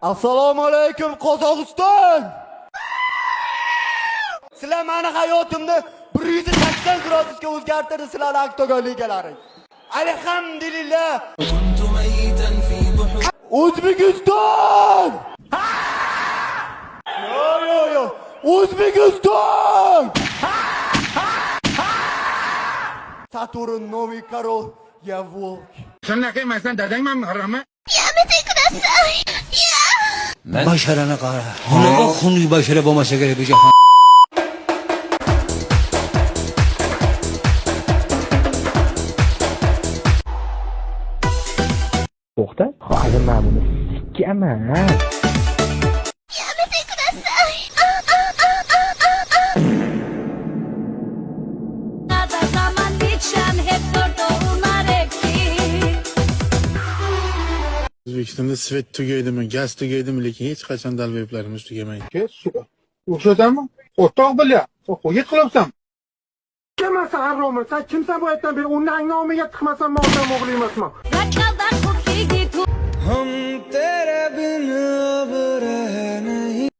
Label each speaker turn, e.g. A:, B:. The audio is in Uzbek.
A: Assalomu alaykum Qozog'iston. Sizlar meni hayotimni 180 gradusga o'zgartirdi sizlar aktorligalaring. Alhamdulillah. O'zbekiston! Yo. O'zbekiston! Saturn новый король, я волк.
B: そんなけまさん、dadang mam harama?
C: やめてください。いや。
D: Başarana qara. Unaqa xunuk bashara bo'lmasa kerak bu jahon.
E: To'xta, hozir men buni sikkaman.
C: やめてください。
F: O'zbekistonda svet tugaydimi, gaz tugaydimi, lekin hech qachon dalboyiblarimiz tugamaydi.
B: O'xshatami? O'rtoq bilya. Qo'yib qilibsan.
G: Kimsan arromi? Sen kimsan bu yerdan beri? Uning nomiga chiqmasam, men odam o'g'li emasman.